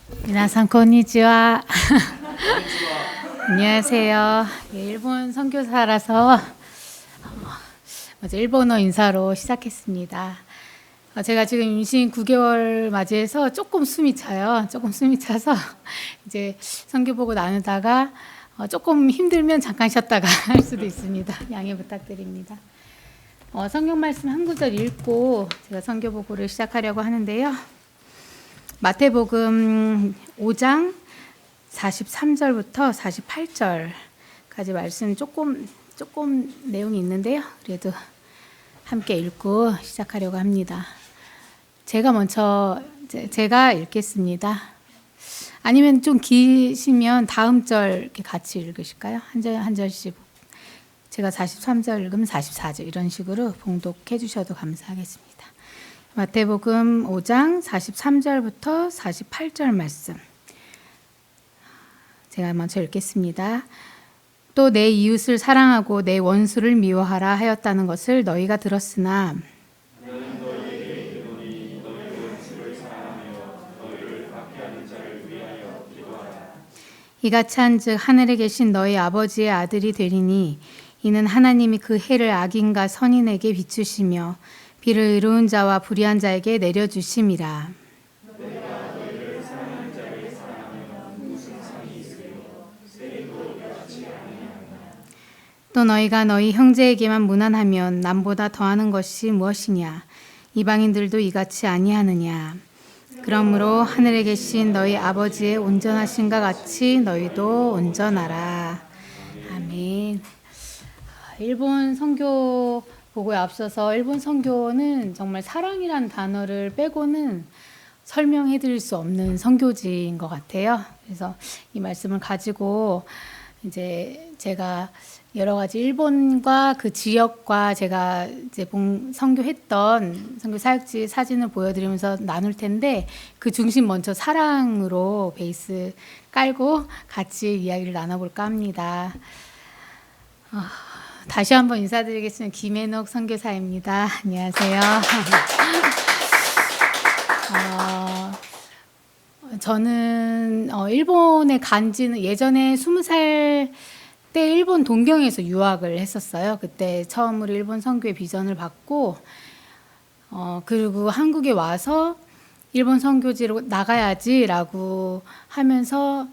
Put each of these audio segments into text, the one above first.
미나상 konnichiwa. 안녕하세요. 일본 선교사라서 어제 일본어 인사로 시작했습니다. 제가 지금 임신 9개월 맞이해서 조금 숨이 차요. 조금 숨이 차서 이제 선교 보고 나누다가 조금 힘들면 잠깐 쉬었다가 할 수도 있습니다. 양해 부탁드립니다. 성경 말씀 한 구절 읽고 제가 선교 보고를 시작하려고 하는데요. 마태복음 5장 43절부터 48절까지 말씀 조금 내용이 있는데요. 그래도 함께 읽고 시작하려고 합니다. 제가 읽겠습니다. 아니면 좀 기시면 다음 절 이렇게 같이 읽으실까요? 한 절씩. 제가 43절 읽으면 44절 이런 식으로 봉독해 주셔도 감사하겠습니다. 마태복음 5장 43절부터 48절 말씀. 제가 먼저 읽겠습니다. 또 내 이웃을 사랑하고 내 원수를 미워하라 하였다는 것을 너희가 들었으나 이같이 한즉 하늘에 계신 너희 아버지의 아들이 되리니 이는 하나님이 그 해를 악인과 선인에게 비추시며 비를 이루은 자와 불의한 자에게 내려주심이라. 또 너희가 너희 형제에게만 무난하면 남보다 더하는 것이 무엇이냐? 이방인들도 이같이 아니하느냐? 그러므로 하늘에 계신 너희 아버지의 온전하심과 같이 너희도 온전하라. 아멘. 일본 선교 보고에 앞서서 일본 선교는 정말 사랑이란 단어를 빼고는 설명해 드릴 수 없는 선교지인 것 같아요. 그래서 이 말씀을 가지고 이제 제가 여러 가지 일본과 그 지역과 제가 이제 선교했던 선교 사역지 사진을 보여드리면서 나눌 텐데 그 중심 먼저 사랑으로 베이스 깔고 같이 이야기를 나눠볼까 합니다. 다시 한번 인사드리겠습니다. 김혜녹 선교사입니다. 안녕하세요. 저는 일본에 간 지는 예전에 20살 때 일본 동경에서 유학을 했었어요. 그때 처음으로 일본 선교의 비전을 받고 그리고 한국에 와서 일본 선교지로 나가야지라고 하면서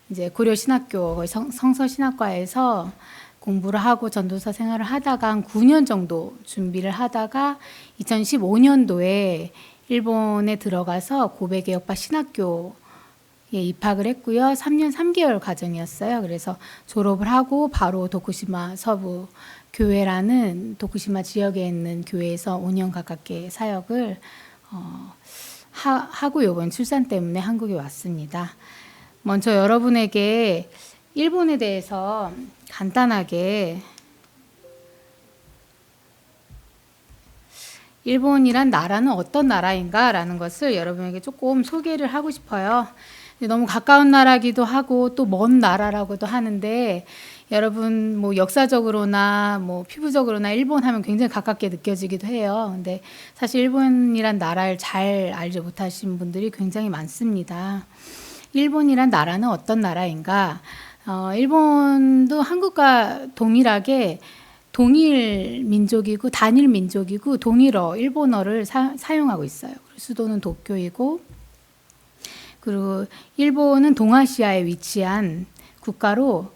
이제 고려신학교 성서신학과에서 공부를 하고 전도사 생활을 하다가 한 9년 정도 준비를 하다가 2015년도에 일본에 들어가서 고베개역파 신학교에 입학을 했고요. 3년 3개월 과정이었어요. 그래서 졸업을 하고 바로 도쿠시마 서부 교회라는 도쿠시마 지역에 있는 교회에서 5년 가깝게 사역을 하고 이번 출산 때문에 한국에 왔습니다. 먼저 여러분에게 일본에 대해서 간단하게 일본이란 나라는 어떤 나라인가라는 것을 여러분에게 조금 소개를 하고 싶어요. 너무 가까운 나라기도 하고 또 먼 나라라고도 하는데 여러분 뭐 역사적으로나 뭐 피부적으로나 일본 하면 굉장히 가깝게 느껴지기도 해요. 근데 사실 일본이란 나라를 잘 알지 못하신 분들이 굉장히 많습니다. 일본이란 나라는 어떤 나라인가? 일본도 한국과 동일하게 동일 민족이고 단일 민족이고 동일어 일본어를 사용하고 있어요. 수도는 도쿄이고 그리고 일본은 동아시아에 위치한 국가로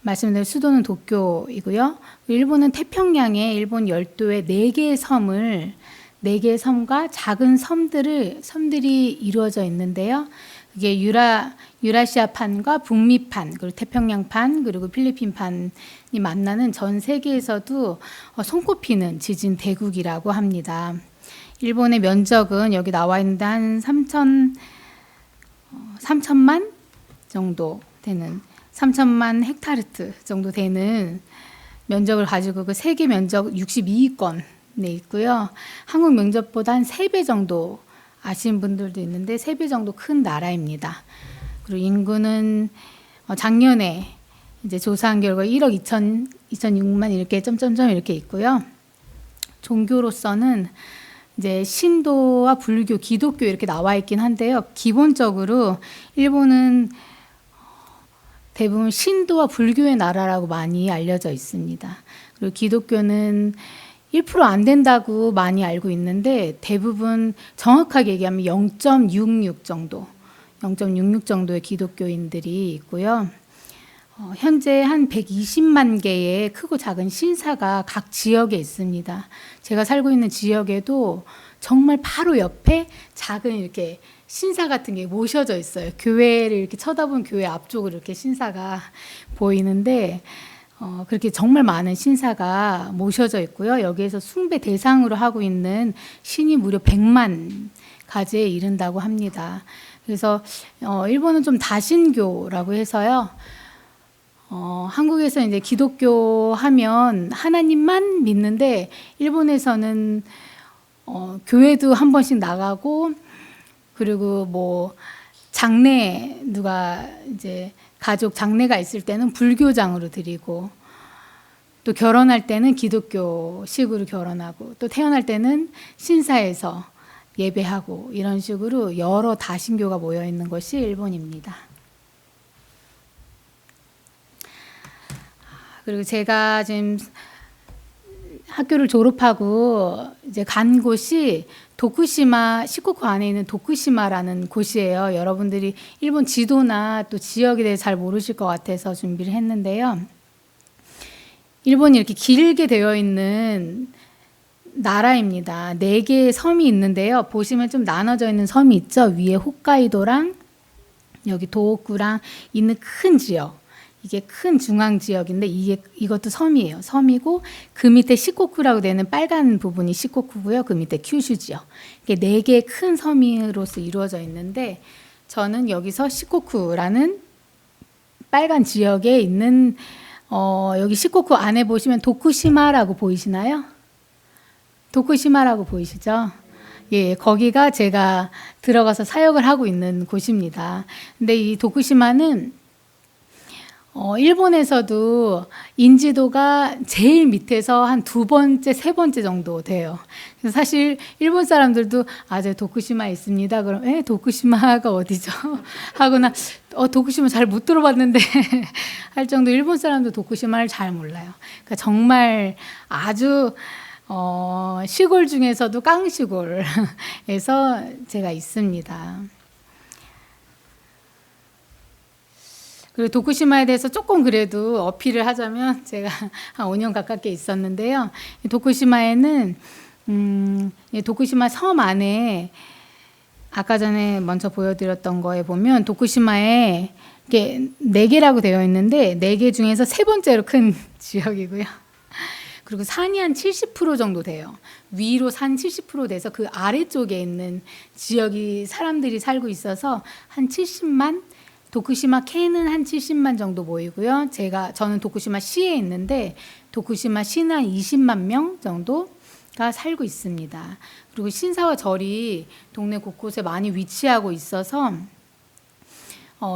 말씀드린 수도는 도쿄이고요. 일본은 태평양에 일본 열도의 4개의 섬을 4개의 섬과 작은 섬들이 이루어져 있는데요. 그게 유라시아판과 북미판, 그리고 태평양판, 그리고 필리핀판이 만나는 전 세계에서도 손꼽히는 지진 대국이라고 합니다. 일본의 면적은 여기 나와 있는데 한 3천만 정도 되는 3천만 헥타르트 정도 되는 면적을 가지고 그 세계 면적 62위권에 있고요. 한국 면적보다 한 3배 정도 아시는 분들도 있는데 3배 정도 큰 나라입니다. 그리고 인구는 작년에 이제 조사한 결과 1억 2,006만 이렇게 점점점 이렇게 있고요. 종교로서는 이제 신도와 불교, 기독교 이렇게 나와 있긴 한데요. 기본적으로 일본은 대부분 신도와 불교의 나라라고 많이 알려져 있습니다. 그리고 기독교는 1% 안 된다고 많이 알고 있는데 대부분 정확하게 얘기하면 0.66 정도, 0.66 정도의 기독교인들이 있고요. 현재 한 120만 개의 크고 작은 신사가 각 지역에 있습니다. 제가 살고 있는 지역에도 정말 바로 옆에 작은 이렇게 신사 같은 게 모셔져 있어요. 교회를 이렇게 쳐다보면 교회 앞쪽으로 이렇게 신사가 보이는데 그렇게 정말 많은 신사가 모셔져 있고요. 여기에서 숭배 대상으로 하고 있는 신이 무려 100만 가지에 이른다고 합니다. 그래서 일본은 좀 다신교라고 해서요. 한국에서 이제 기독교 하면 하나님만 믿는데 일본에서는 교회도 한 번씩 나가고 그리고 뭐 장례 누가 이제 가족 장례가 있을 때는 불교장으로 드리고 또 결혼할 때는 기독교식으로 결혼하고 또 태어날 때는 신사에서 예배하고 이런 식으로 여러 다신교가 모여 있는 것이 일본입니다. 그리고 제가 지금 학교를 졸업하고 이제 간 곳이 도쿠시마, 시코쿠 안에 있는 도쿠시마라는 곳이에요. 여러분들이 일본 지도나 또 지역에 대해 잘 모르실 것 같아서 준비를 했는데요. 일본이 이렇게 길게 되어 있는 나라입니다. 4개의 섬이 있는데요. 보시면 좀 나눠져 있는 섬이 있죠. 위에 홋카이도랑 여기 도호쿠랑 있는 큰 지역. 이게 큰 중앙 지역인데 이것도 섬이에요. 섬이고 그 밑에 시코쿠라고 되는 빨간 부분이 시코쿠고요. 그 밑에 큐슈 지역. 이게 4개의 큰 섬으로서 이루어져 있는데 저는 여기서 시코쿠라는 빨간 지역에 있는 여기 시코쿠 안에 보시면 도쿠시마라고 보이시나요? 도쿠시마라고 보이시죠? 예, 거기가 제가 들어가서 사역을 하고 있는 곳입니다. 근데 이 도쿠시마는 일본에서도 인지도가 제일 밑에서 한 2번째, 3번째 정도 돼요. 그래서 사실 일본 사람들도 저 도쿠시마에 있습니다. 그럼 도쿠시마가 어디죠? 하거나 도쿠시마 잘 못 들어봤는데 할 정도 일본 사람도 도쿠시마를 잘 몰라요. 그러니까 정말 아주 시골 중에서도 깡시골에서 제가 있습니다. 그리고 도쿠시마에 대해서 조금 그래도 어필을 하자면 제가 한 5년 가깝게 있었는데요. 도쿠시마에는 도쿠시마 섬 안에 아까 전에 먼저 보여드렸던 거에 보면 도쿠시마에 이렇게 4개라고 되어 있는데 4개 중에서 3번째로 큰 지역이고요. 그리고 산이 한 70% 정도 돼요. 위로 산 70% 돼서 그 아래쪽에 있는 지역이 사람들이 살고 있어서 한 70만, 도쿠시마 캔은 한 70만 정도 모이고요. 저는 도쿠시마 시에 있는데 도쿠시마 시는 한 20만 명 정도가 살고 있습니다. 그리고 신사와 절이 동네 곳곳에 많이 위치하고 있어서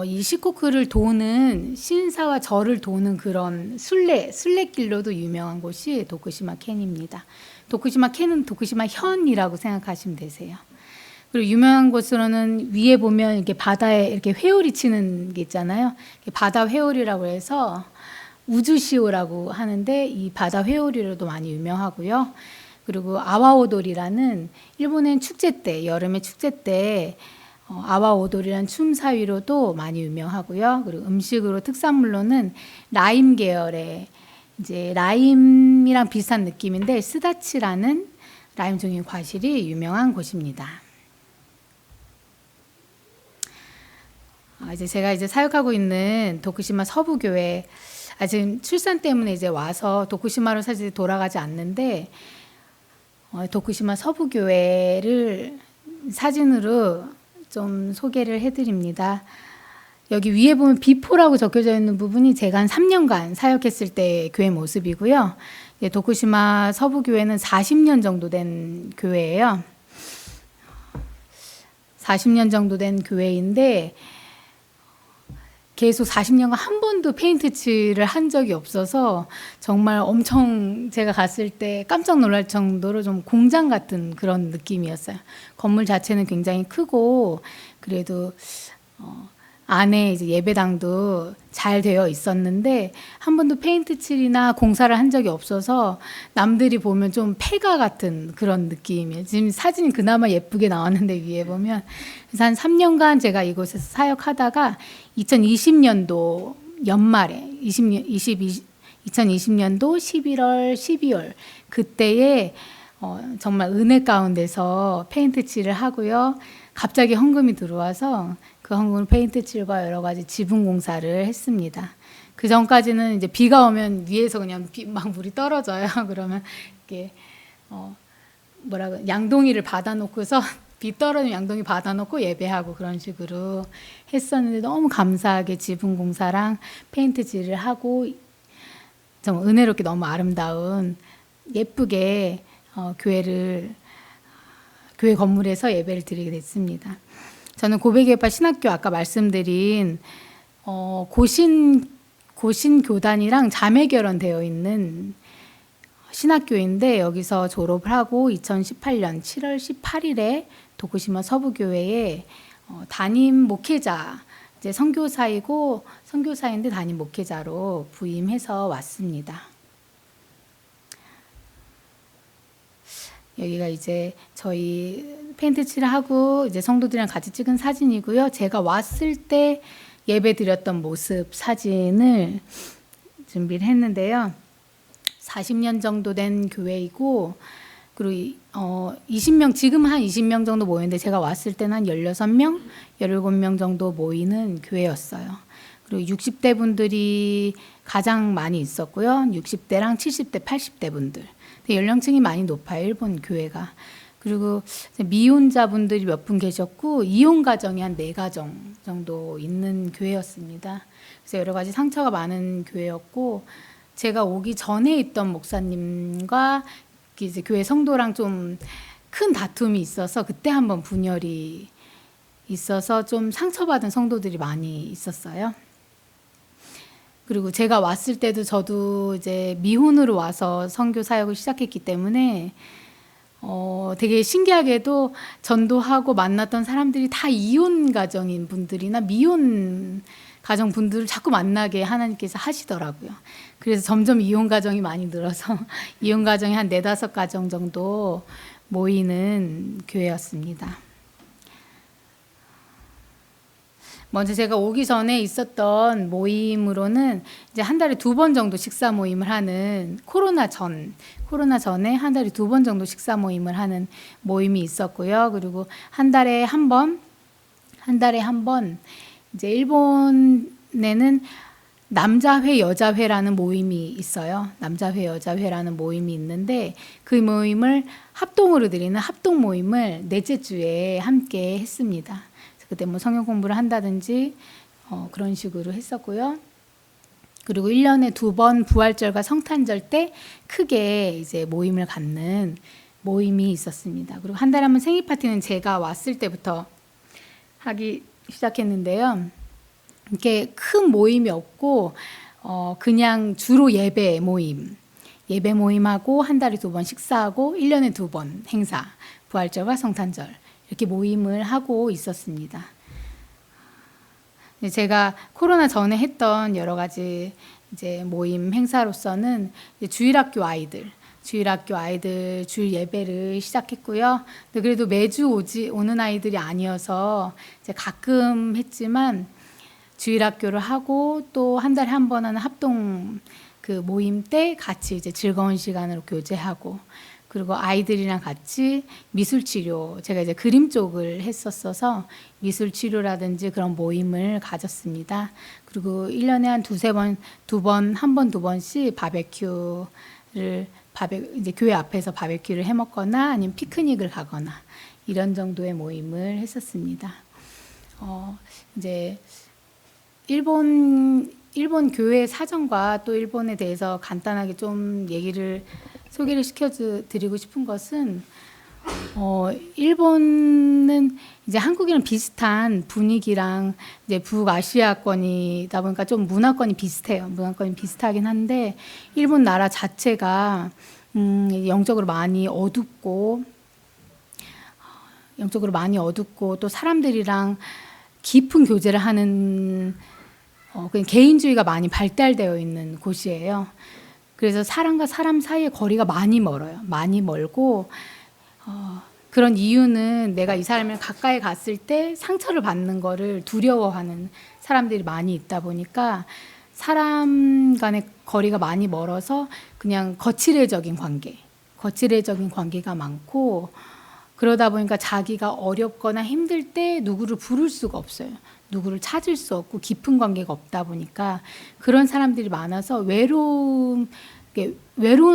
이 시코쿠를 도는 신사와 절을 도는 그런 순례길로도 유명한 곳이 도쿠시마 캔입니다. 도쿠시마 캔은 도쿠시마 현이라고 생각하시면 되세요. 그리고 유명한 곳으로는 위에 보면 이렇게 바다에 이렇게 회오리 치는 게 있잖아요. 바다 회오리라고 해서 우주시오라고 하는데 이 바다 회오리로도 많이 유명하고요. 그리고 아와오돌이라는 일본엔 축제 때, 여름의 축제 때 아와오돌이라는 춤 사위로도 많이 유명하고요. 그리고 음식으로 특산물로는 라임 계열의 이제 라임이랑 비슷한 느낌인데 스다치라는 라임 종류 과실이 유명한 곳입니다. 이제 제가 사역하고 있는 도쿠시마 서부교회 지금 출산 때문에 이제 와서 도쿠시마로 사실 돌아가지 않는데 도쿠시마 서부교회를 사진으로 좀 소개를 해드립니다. 여기 위에 보면 비포라고 적혀져 있는 부분이 제가 한 3년간 사역했을 때 교회 모습이고요. 도쿠시마 서부교회는 40년 정도 된 교회예요. 40년 정도 된 교회인데 계속 40년간 한 번도 페인트 칠을 한 적이 없어서 정말 엄청 제가 갔을 때 깜짝 놀랄 정도로 좀 공장 같은 그런 느낌이었어요. 건물 자체는 굉장히 크고 그래도 안에 이제 예배당도 잘 되어 있었는데 한 번도 페인트 칠이나 공사를 한 적이 없어서 남들이 보면 좀 폐가 같은 그런 느낌이에요. 지금 사진이 그나마 예쁘게 나왔는데 위에 보면 그래서 한 3년간 제가 이곳에서 사역하다가 2020년도 연말에 2020년도 11월, 12월 그때에 정말 은혜 가운데서 페인트 칠을 하고요. 갑자기 헌금이 들어와서 그 헌금으로 페인트 칠과 여러 가지 지붕 공사를 했습니다. 그 전까지는 이제 비가 오면 위에서 그냥 막 물이 떨어져요. 그러면 이렇게 양동이를 받아놓고서 비 떨어지면 양동이 받아놓고 예배하고 그런 식으로 했었는데 너무 감사하게 지붕 공사랑 페인트 칠을 하고 정말 은혜롭게 너무 아름다운 예쁘게 교회 건물에서 예배를 드리게 됐습니다. 저는 고백의파 신학교 아까 말씀드린 고신 교단이랑 자매 결혼되어 있는 신학교인데 여기서 졸업을 하고 2018년 7월 18일에 도쿠시마 서부교회에 담임 목회자 이제 선교사인데 담임 목회자로 부임해서 왔습니다. 여기가 이제 저희 페인트 칠하고 이제 성도들이랑 같이 찍은 사진이고요. 제가 왔을 때 예배 드렸던 모습 사진을 준비를 했는데요. 40년 정도 된 교회이고 그리고 20명 지금 한 20명 정도 모이는데 제가 왔을 때는 한 16명, 17명 정도 모이는 교회였어요. 그리고 60대 분들이 가장 많이 있었고요. 60대랑 70대, 80대 분들. 연령층이 많이 높아요. 일본 교회가. 그리고 미혼자분들이 몇 분 계셨고 이혼 가정이 한 4가정 정도 있는 교회였습니다. 그래서 여러 가지 상처가 많은 교회였고 제가 오기 전에 있던 목사님과 이제 교회 성도랑 좀 큰 다툼이 있어서 그때 한번 분열이 있어서 좀 상처받은 성도들이 많이 있었어요. 그리고 제가 왔을 때도 저도 이제 미혼으로 와서 선교 사역을 시작했기 때문에 되게 신기하게도 전도하고 만났던 사람들이 다 이혼 가정인 분들이나 미혼 가정 분들을 자꾸 만나게 하나님께서 하시더라고요. 그래서 점점 이혼 가정이 많이 늘어서 이혼 가정이 한 4-5가정 정도 모이는 교회였습니다. 먼저 제가 오기 전에 있었던 모임으로는 이제 한 달에 2번 정도 식사 모임을 하는 코로나 전에 한 달에 2번 정도 식사 모임을 하는 모임이 있었고요. 그리고 한 달에 한 번 이제 일본에는 남자회 여자회라는 모임이 있어요. 남자회 여자회라는 모임이 있는데 그 모임을 합동으로 드리는 합동 모임을 넷째 주에 함께 했습니다. 그때 뭐 성경 공부를 한다든지 그런 식으로 했었고요. 그리고 1년에 2번 부활절과 성탄절 때 크게 이제 모임을 갖는 모임이 있었습니다. 그리고 한 달에 한 번 생일 파티는 제가 왔을 때부터 하기 시작했는데요. 이렇게 큰 모임이 없고 그냥 주로 예배 모임하고 한 달에 2번 식사하고 1년에 2번 행사, 부활절과 성탄절 이렇게 모임을 하고 있었습니다. 제가 코로나 전에 했던 여러 가지 이제 모임 행사로서는 이제 주일학교 아이들 주일 예배를 시작했고요. 근데 그래도 매주 오는 아이들이 아니어서 이제 가끔 했지만 주일학교를 하고 또 한 달에 한 번 하는 합동 그 모임 때 같이 이제 즐거운 시간으로 교제하고 그리고 아이들이랑 같이 미술 치료, 제가 이제 그림 쪽을 했었어서 미술 치료라든지 그런 모임을 가졌습니다. 그리고 1년에 한 한 번, 두 번씩 이제 교회 앞에서 바베큐를 해 먹거나 아니면 피크닉을 가거나 이런 정도의 모임을 했었습니다. 이제 일본 교회 사정과 또 일본에 대해서 간단하게 좀 소개를 시켜드리고 싶은 것은 일본은 이제 한국이랑 비슷한 분위기랑 이제 북아시아권이다 보니까 좀 문화권이 비슷해요. 문화권이 비슷하긴 한데 일본 나라 자체가 영적으로 많이 어둡고 또 사람들이랑 깊은 교제를 하는 그냥 개인주의가 많이 발달되어 있는 곳이에요. 그래서 사람과 사람 사이의 거리가 많이 멀어요. 많이 멀고 그런 이유는 내가 이 사람을 가까이 갔을 때 상처를 받는 거를 두려워하는 사람들이 많이 있다 보니까 사람 간의 거리가 많이 멀어서 그냥 거칠애적인 관계가 많고 그러다 보니까 자기가 어렵거나 힘들 때 누구를 부를 수가 없어요. 누구를 찾을 수 없고 깊은 관계가 없다 보니까 그런 사람들이 많아서 외로운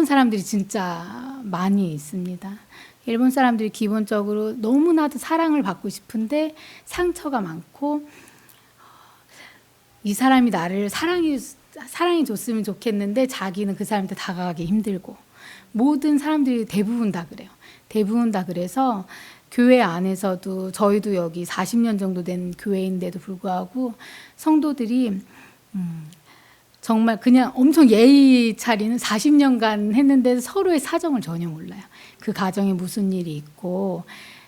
사람들이 진짜 많이 있습니다. 일본 사람들이 기본적으로 너무나도 사랑을 받고 싶은데 상처가 많고 이 사람이 나를 사랑해 줬으면 좋겠는데 자기는 그 사람한테 다가가기 힘들고 모든 사람들이 대부분 다 그래요. 대부분 다 그래서 교회 안에서도 저희도 여기 40년 정도 된 교회인데도 불구하고 성도들이 정말 그냥 엄청 예의 차리는 40년간 했는데 서로의 사정을 전혀 몰라요. 그 가정에 무슨 일이 있고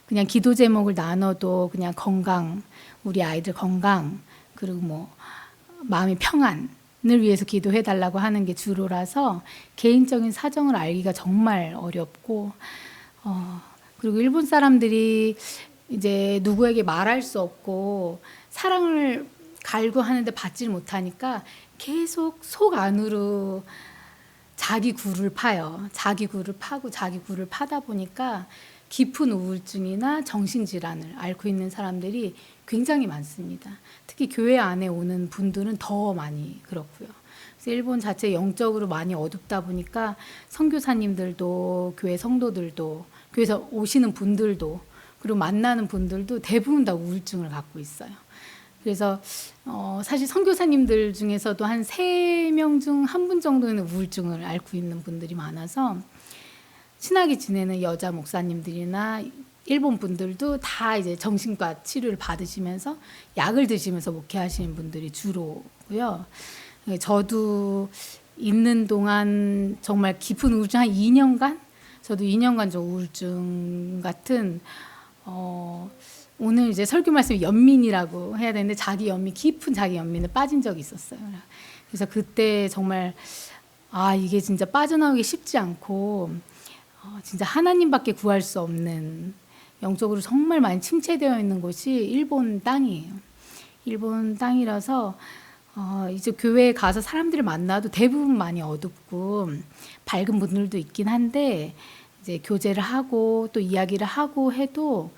그냥 기도 제목을 나눠도 그냥 건강, 우리 아이들 건강 그리고 뭐 마음의 평안을 위해서 기도해 달라고 하는 게 주로라서 개인적인 사정을 알기가 정말 어렵고 그리고 일본 사람들이 이제 누구에게 말할 수 없고 사랑을 갈구하는데 받질 못하니까 계속 속 안으로 자기 굴을 파요. 자기 굴을 파고 자기 굴을 파다 보니까 깊은 우울증이나 정신질환을 앓고 있는 사람들이 굉장히 많습니다. 특히 교회 안에 오는 분들은 더 많이 그렇고요. 그래서 일본 자체 영적으로 많이 어둡다 보니까 선교사님들도 교회 성도들도 교회에서 오시는 분들도 그리고 만나는 분들도 대부분 다 우울증을 갖고 있어요. 그래서 사실 선교사님들 중에서도 한 3명 중 1분 정도는 우울증을 앓고 있는 분들이 많아서 친하게 지내는 여자 목사님들이나 일본 분들도 다 이제 정신과 치료를 받으시면서 약을 드시면서 목회하시는 분들이 주로고요. 저도 있는 동안 정말 깊은 우울증 한 2년간 저도 2년간 좀 우울증 같은 오늘 이제 설교 말씀이 연민이라고 해야 되는데 깊은 자기 연민에 빠진 적이 있었어요. 그래서 그때 정말 이게 진짜 빠져나오기 쉽지 않고 진짜 하나님밖에 구할 수 없는 영적으로 정말 많이 침체되어 있는 곳이 일본 땅이에요. 일본 땅이라서 이제 교회에 가서 사람들을 만나도 대부분 많이 어둡고 밝은 분들도 있긴 한데 이제 교제를 하고 또 이야기를 하고 해도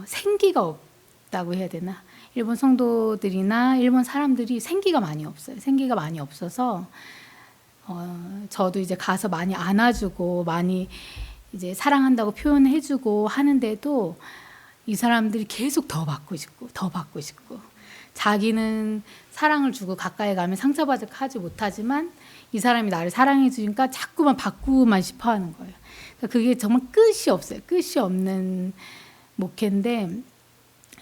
생기가 없다고 해야 되나? 일본 성도들이나 일본 사람들이 생기가 많이 없어요. 생기가 많이 없어서 저도 이제 가서 많이 안아주고 많이 이제 사랑한다고 표현해주고 하는데도 이 사람들이 계속 더 받고 싶고 자기는 사랑을 주고 가까이 가면 상처받지 못하지만 이 사람이 나를 사랑해 주니까 자꾸만 받고만 싶어 하는 거예요. 그러니까 그게 정말 끝이 없어요. 끝이 없는 목회인데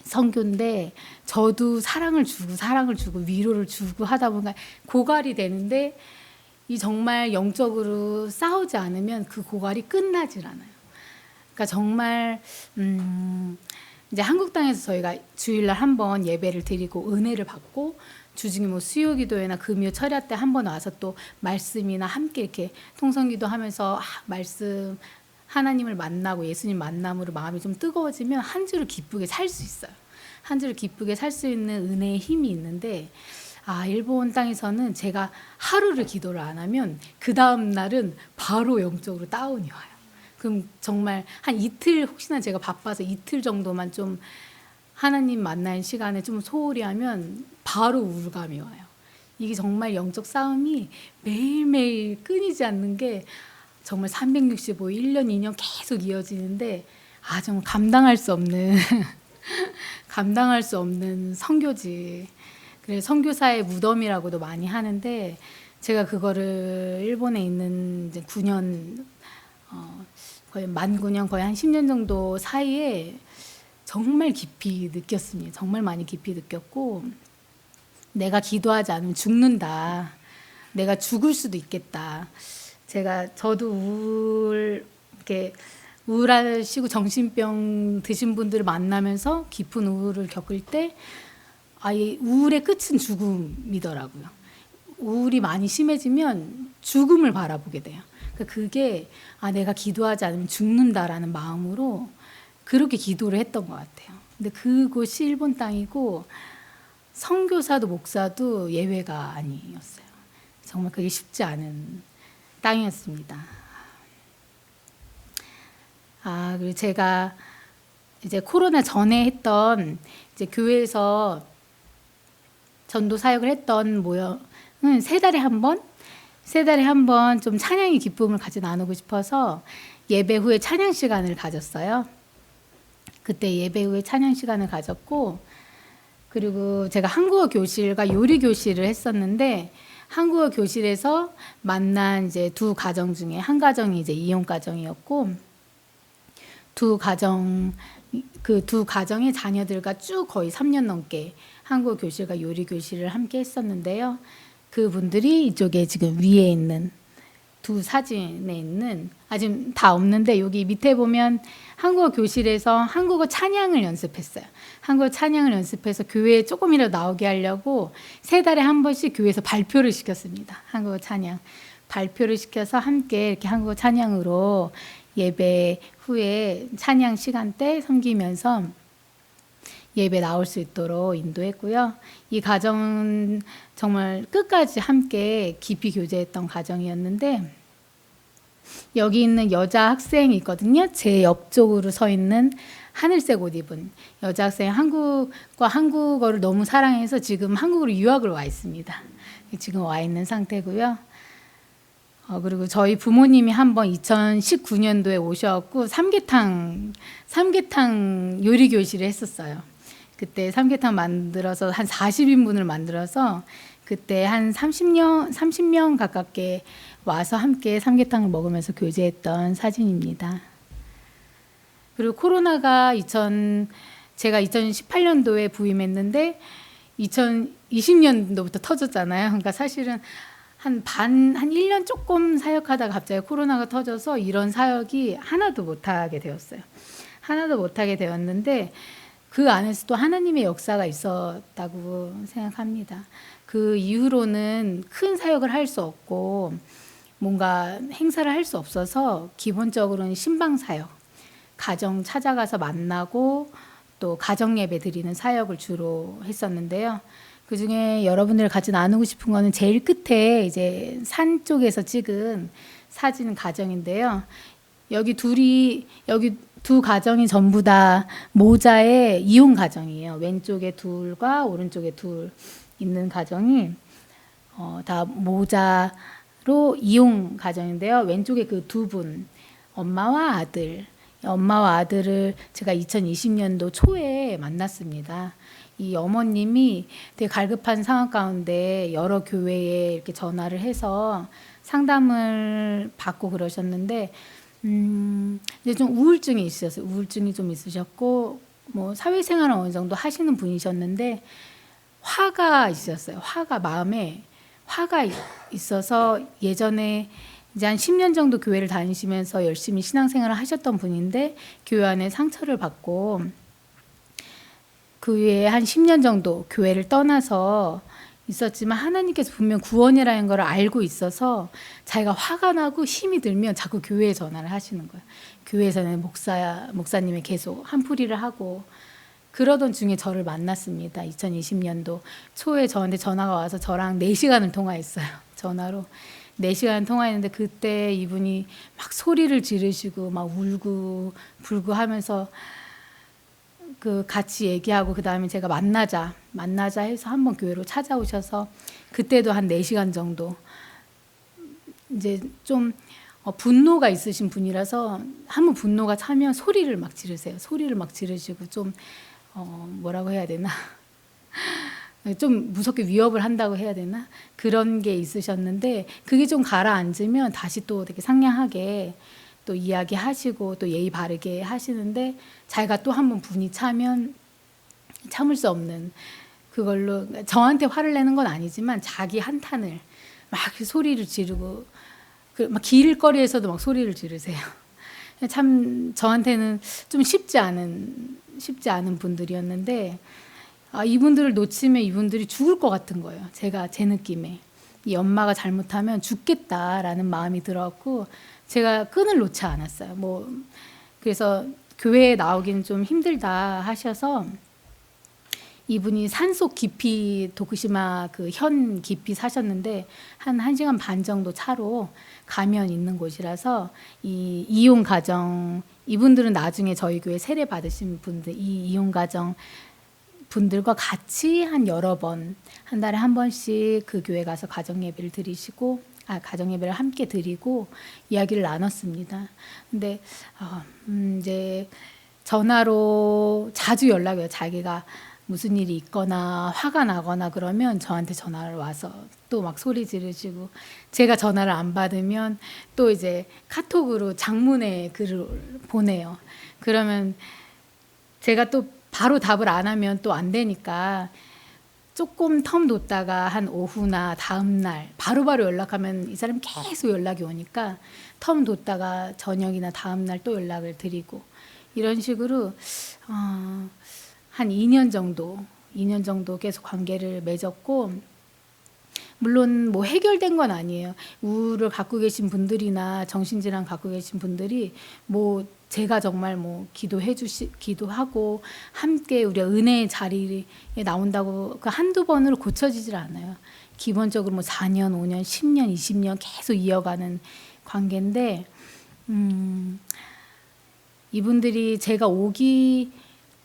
선교인데 저도 사랑을 주고 위로를 주고 하다 보니까 고갈이 되는데 이 정말 영적으로 싸우지 않으면 그 고갈이 끝나질 않아요. 그러니까 정말 이제 한국 땅에서 저희가 주일날 한 번 예배를 드리고 은혜를 받고 주중에 뭐 수요기도회나 금요 철야 때 한 번 와서 또 말씀이나 함께 이렇게 통성기도하면서 말씀 하나님을 만나고 예수님 만남으로 마음이 좀 뜨거워지면 한 주를 기쁘게 살 수 있어요. 한 주를 기쁘게 살 수 있는 은혜의 힘이 있는데 일본 땅에서는 제가 하루를 기도를 안 하면 그 다음 날은 바로 영적으로 다운이 와요. 그럼 정말 한 이틀 혹시나 제가 바빠서 이틀 정도만 좀 하나님 만나는 시간에 좀 소홀히 하면 바로 우울감이 와요. 이게 정말 영적 싸움이 매일매일 끊이지 않는 게 정말 365일, 1년, 2년 계속 이어지는데 정말 감당할 수 없는 선교지. 그래서 선교사의 무덤이라고도 많이 하는데 제가 그거를 일본에 있는 이제 9년 거의 만 9년 거의 한 10년 정도 사이에 정말 깊이 느꼈습니다. 정말 많이 깊이 느꼈고 내가 기도하지 않으면 죽는다. 내가 죽을 수도 있겠다. 저도 이렇게 우울하시고 정신병 드신 분들을 만나면서 깊은 우울을 겪을 때 아예 우울의 끝은 죽음이더라고요. 우울이 많이 심해지면 죽음을 바라보게 돼요. 그게 내가 기도하지 않으면 죽는다라는 마음으로 그렇게 기도를 했던 것 같아요. 근데 그곳이 일본 땅이고 선교사도 목사도 예외가 아니었어요. 정말 그게 쉽지 않은 땅이었습니다. 그리고 제가 이제 코로나 전에 했던 이제 교회에서 전도 사역을 했던 모형은 세 달에 한 번 좀 찬양의 기쁨을 같이 나누고 싶어서 예배 후에 찬양 시간을 가졌어요. 그때 예배 후에 찬양 시간을 가졌고, 그리고 제가 한국어 교실과 요리 교실을 했었는데 한국어 교실에서 만난 이제 두 가정 중에 한 가정이 이제 이혼 가정이었고 두 가정의 자녀들과 쭉 거의 3년 넘게 한국어 교실과 요리 교실을 함께 했었는데요. 그분들이 이쪽에 지금 위에 있는 두 사진에 있는 아직 다 없는데 여기 밑에 보면 한국어 교실에서 한국어 찬양을 연습했어요. 한국어 찬양을 연습해서 교회에 조금이라도 나오게 하려고 세 달에 한 번씩 교회에서 발표를 시켰습니다. 한국어 찬양 발표를 시켜서 함께 이렇게 한국어 찬양으로 예배 후에 찬양 시간대 섬기면서 예배 나올 수 있도록 인도했고요. 이 가정은 정말 끝까지 함께 깊이 교제했던 가정이었는데 여기 있는 여자 학생이 있거든요. 제 옆쪽으로 서 있는 하늘색 옷 입은 여자 학생, 한국어를 너무 사랑해서 지금 한국으로 유학을 와 있습니다. 지금 와 있는 상태고요. 그리고 저희 부모님이 한번 2019년도에 오셔갖고 삼계탕 요리 교실을 했었어요. 그때 삼계탕 만들어서 한 40인분을 만들어서 그때 한 30명 가깝게 와서 함께 삼계탕을 먹으면서 교제했던 사진입니다. 그리고 코로나가 제가 2018년도에 부임했는데 2020년도부터 터졌잖아요. 그러니까 사실은 한 1년 조금 사역하다가 갑자기 코로나가 터져서 이런 사역이 하나도 못하게 되었어요. 하나도 못하게 되었는데 그 안에서 또 하나님의 역사가 있었다고 생각합니다. 그 이후로는 큰 사역을 할 수 없고 뭔가 행사를 할 수 없어서 기본적으로는 신방 사역, 가정 찾아가서 만나고 또 가정 예배 드리는 사역을 주로 했었는데요. 그 중에 여러분들 같이 나누고 싶은 거는 제일 끝에 이제 산 쪽에서 찍은 사진 가정인데요. 여기 두 가정이 전부 다 모자의 이혼 가정이에요. 왼쪽에 둘과 오른쪽에 둘 있는 가정이 다 모자로 이혼 가정인데요. 왼쪽에 그 두 분, 엄마와 아들을 제가 2020년도 초에 만났습니다. 이 어머님이 되게 갈급한 상황 가운데 여러 교회에 이렇게 전화를 해서 상담을 받고 그러셨는데 이제 좀 우울증이 있으셨어요. 우울증이 좀 있으셨고 뭐 사회생활을 어느 정도 하시는 분이셨는데 화가 있었어요. 마음에 화가 있어서 예전에 이제 한 10년 정도 교회를 다니시면서 열심히 신앙생활을 하셨던 분인데 교회 안에 상처를 받고 그 후에 한 10년 정도 교회를 떠나서 있었지만 하나님께서 분명 구원이라는 걸 알고 있어서 자기가 화가 나고 힘이 들면 자꾸 교회에 전화를 하시는 거예요. 교회에서는 목사님이 계속 한풀이를 하고 그러던 중에 저를 만났습니다. 2020년도 초에 저한테 전화가 와서 저랑 4시간을 통화했어요. 전화로 4시간 통화했는데 그때 이분이 막 소리를 지르시고 막 울고 불고 하면서 그 같이 얘기하고 그 다음에 제가 만나자 해서 한번 교회로 찾아오셔서 그때도 한 4시간 정도 이제 좀 분노가 있으신 분이라서 한번 분노가 차면 소리를 막 지르세요. 소리를 막 지르시고 좀 뭐라고 해야 되나 좀 무섭게 위협을 한다고 해야 되나 그런 게 있으셨는데 그게 좀 가라앉으면 다시 또 되게 상냥하게 또 이야기하시고 또 예의 바르게 하시는데 자기가 또 한번 분이 차면 참을 수 없는 그걸로 저한테 화를 내는 건 아니지만 자기 한탄을 막 소리를 지르고 막 길거리에서도 막 소리를 지르세요. 참 저한테는 좀 쉽지 않은 분들이었는데 이분들을 놓치면 이분들이 죽을 것 같은 거예요. 제 느낌에 이 엄마가 잘못하면 죽겠다라는 마음이 들었고 제가 끈을 놓지 않았어요. 그래서 교회에 나오기는 좀 힘들다 하셔서 이분이 산속 깊이 도쿠시마 그 현 깊이 사셨는데 한 1시간 반 정도 차로 가면 있는 곳이라서 이 이혼 가정 이분들은 나중에 저희 교회 세례 받으신 분들 이 이혼 가정 분들과 같이 한 여러 번 한 달에 한 번씩 그 교회 가서 가정 예배를 드리시고 가정 예배를 함께 드리고 이야기를 나눴습니다. 근데 이제 전화로 자주 연락이 와요. 자기가 무슨 일이 있거나 화가 나거나 그러면 저한테 전화를 와서 또 막 소리 지르시고 제가 전화를 안 받으면 또 이제 카톡으로 장문의 글을 보내요. 그러면 제가 또 바로 답을 안 하면 또 안 되니까 조금 텀 뒀다가 한 오후나 다음 날 바로바로 연락하면 이 사람이 계속 연락이 오니까 텀 뒀다가 저녁이나 다음 날 또 연락을 드리고 이런 식으로 한 2년 정도 계속 관계를 맺었고 물론 해결된 건 아니에요. 우울을 갖고 계신 분들이나 정신질환 갖고 계신 분들이 제가 정말 기도하고 함께 우리가 은혜의 자리에 나온다고 그 한두 번으로 고쳐지질 않아요. 기본적으로 4년, 5년, 10년, 20년 계속 이어가는 관계인데 이분들이 제가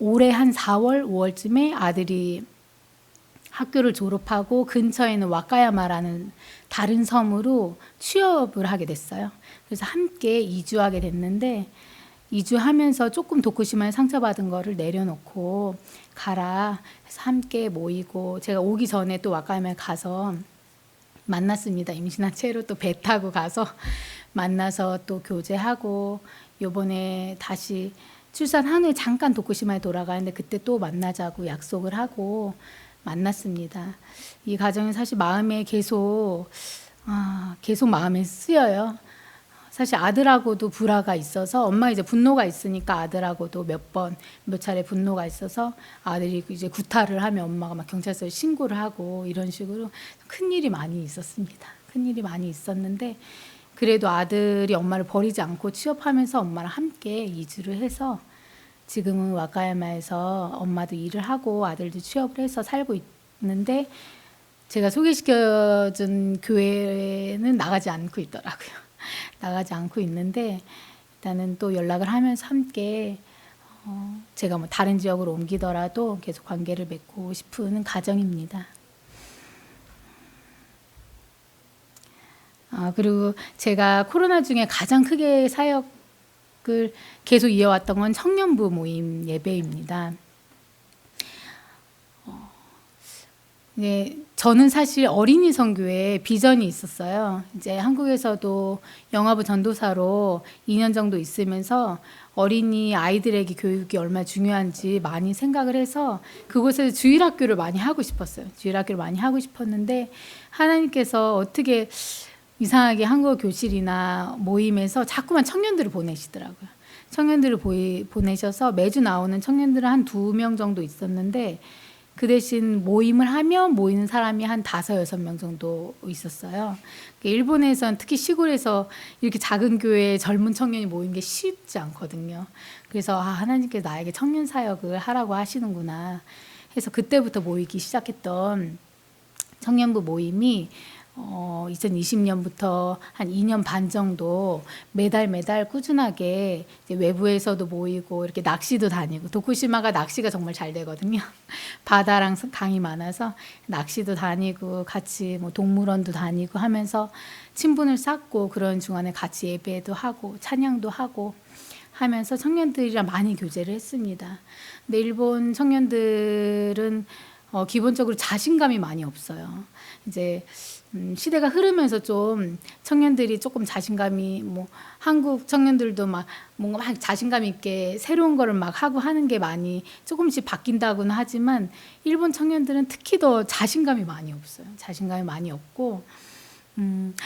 올해 한 4월, 5월쯤에 아들이 학교를 졸업하고 근처에 있는 와카야마라는 다른 섬으로 취업을 하게 됐어요. 그래서 함께 이주하게 됐는데 이주하면서 조금 도쿠시마에 상처받은 거를 내려놓고 가라 해서 함께 모이고 제가 오기 전에 또 와카야마에 가서 만났습니다. 임신한 채로 또 배 타고 가서 만나서 또 교제하고 요번에 다시 출산한 후에 잠깐 도쿠시마에 돌아가는데 그때 또 만나자고 약속을 하고 만났습니다. 이 가정이 사실 마음에 계속 마음에 쓰여요. 사실 아들하고도 불화가 있어서 엄마 이제 분노가 있으니까 아들하고도 몇 차례 분노가 있어서 아들이 이제 구타를 하면 엄마가 막 경찰서에 신고를 하고 이런 식으로 큰 일이 많이 있었습니다. 큰 일이 많이 있었는데 그래도 아들이 엄마를 버리지 않고 취업하면서 엄마랑 함께 이주를 해서 지금은 와카야마에서 엄마도 일을 하고 아들도 취업을 해서 살고 있는데 제가 소개시켜준 교회는 나가지 않고 있더라고요. 나가지 않고 있는데 일단은 또 연락을 하면서 함께 제가 다른 지역으로 옮기더라도 계속 관계를 맺고 싶은 가정입니다. 그리고 제가 코로나 중에 가장 크게 사역을 계속 이어왔던 건 청년부 모임 예배입니다. 네, 저는 사실 어린이 선교에 비전이 있었어요. 이제 한국에서도 영화부 전도사로 2년 정도 있으면서 어린이 아이들에게 교육이 얼마나 중요한지 많이 생각을 해서 그곳에서 주일학교를 많이 하고 싶었어요. 주일학교를 많이 하고 싶었는데 하나님께서 어떻게 이상하게 한국어 교실이나 모임에서 자꾸만 청년들을 보내시더라고요. 청년들을 보내셔서 매주 나오는 청년들은 한 2명 정도 있었는데 그 대신 모임을 하면 모이는 사람이 한 5, 6명 정도 있었어요. 일본에서는 특히 시골에서 이렇게 작은 교회에 젊은 청년이 모이는 게 쉽지 않거든요. 그래서 하나님께서 나에게 청년 사역을 하라고 하시는구나 해서 그때부터 모이기 시작했던 청년부 모임이 2020년부터 한 2년 반 정도 매달 꾸준하게 이제 외부에서도 모이고 이렇게 낚시도 다니고 도쿠시마가 낚시가 정말 잘 되거든요. 바다랑 강이 많아서 낚시도 다니고 같이 동물원도 다니고 하면서 친분을 쌓고 그런 중간에 같이 예배도 하고 찬양도 하고 하면서 청년들이랑 많이 교제를 했습니다. 근데 일본 청년들은 기본적으로 자신감이 많이 없어요. 이제 시대가 흐르면서 좀 청년들이 조금 자신감이 뭐 한국 청년들도 막 뭔가 막 자신감 있게 새로운 거를 막 하고 하는 게 많이 조금씩 바뀐다고는 하지만 일본 청년들은 특히 더 자신감이 많이 없어요. 자신감이 많이 없고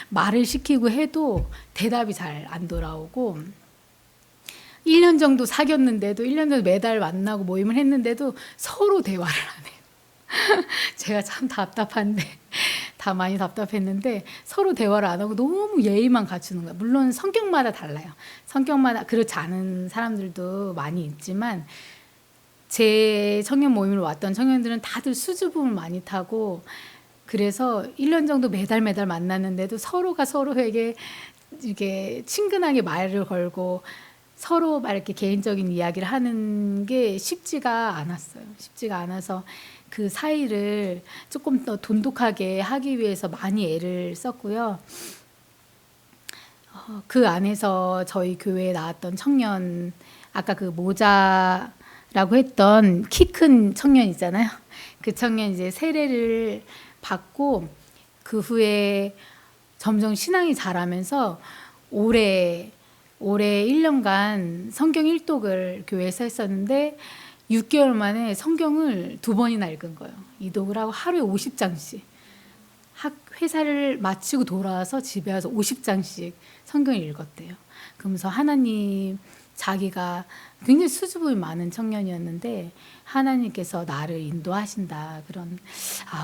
말을 시키고 해도 대답이 잘 안 돌아오고 1년 정도 사귀었는데도 1년 정도 매달 만나고 모임을 했는데도 서로 대화를 안 해요. 제가 참 답답한데 다 많이 답답했는데 서로 대화를 안 하고 너무 예의만 갖추는 거예요. 물론 성격마다 달라요. 성격마다 그렇지 않은 사람들도 많이 있지만 제 청년 모임을 왔던 청년들은 다들 수줍음을 많이 타고 그래서 1년 정도 매달 만났는데도 서로가 서로에게 이렇게 친근하게 말을 걸고 서로 막 이렇게 개인적인 이야기를 하는 게 쉽지가 않았어요. 쉽지가 않아서 그 사이를 조금 더 돈독하게 하기 위해서 많이 애를 썼고요. 그 안에서 저희 교회에 나왔던 청년, 아까 그 모자라고 했던 키 큰 청년 있잖아요. 그 청년 이제 세례를 받고 그 후에 점점 신앙이 자라면서 올해 1년간 성경 일독을 교회에서 했었는데 6개월 만에 성경을 2번이나 읽은 거예요. 이독을 하고 하루에 50장씩. 회사를 마치고 돌아와서 집에 와서 50장씩 성경을 읽었대요. 그러면서 하나님, 자기가 굉장히 수줍음이 많은 청년이었는데 하나님께서 나를 인도하신다 그런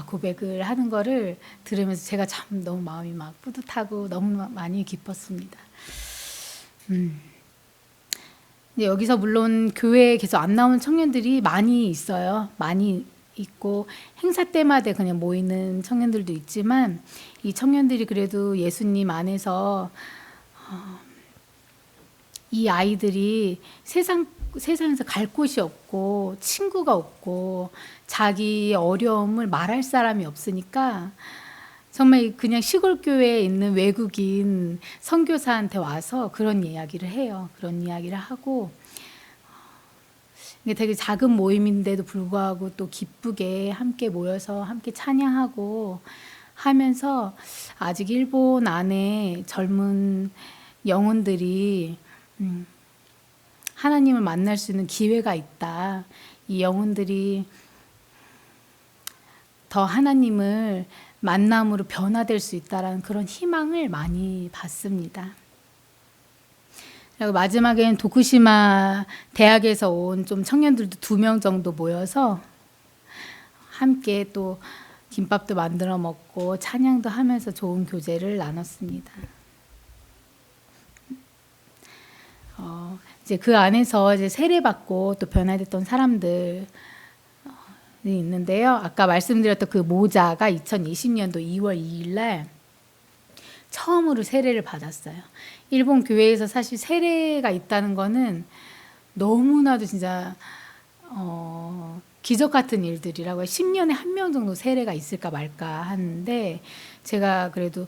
고백을 하는 거를 들으면서 제가 참 너무 마음이 막 뿌듯하고 너무 많이 기뻤습니다. 근데 여기서 물론 교회에 계속 안 나오는 청년들이 많이 있어요. 많이 있고 행사 때마다 그냥 모이는 청년들도 있지만 이 청년들이 그래도 예수님 안에서 이 아이들이 세상에서 갈 곳이 없고 친구가 없고 자기 어려움을 말할 사람이 없으니까 정말 그냥 시골 교회에 있는 외국인 선교사한테 와서 그런 이야기를 해요. 그런 이야기를 하고 이게 되게 작은 모임인데도 불구하고 또 기쁘게 함께 모여서 함께 찬양하고 하면서 아직 일본 안에 젊은 영혼들이 하나님을 만날 수 있는 기회가 있다. 이 영혼들이 더 하나님을 만남으로 변화될 수 있다라는 그런 희망을 많이 받습니다. 그리고 마지막엔 도쿠시마 대학에서 온 좀 청년들도 2명 정도 모여서 함께 또 김밥도 만들어 먹고 찬양도 하면서 좋은 교제를 나눴습니다. 이제 그 안에서 이제 세례받고 또 변화됐던 사람들 있는데요. 아까 말씀드렸던 그 모자가 2020년도 2월 2일 날 처음으로 세례를 받았어요. 일본 교회에서 사실 세례가 있다는 거는 너무나도 진짜 기적 같은 일들이라고 10년에 1명 정도 세례가 있을까 말까 하는데 제가 그래도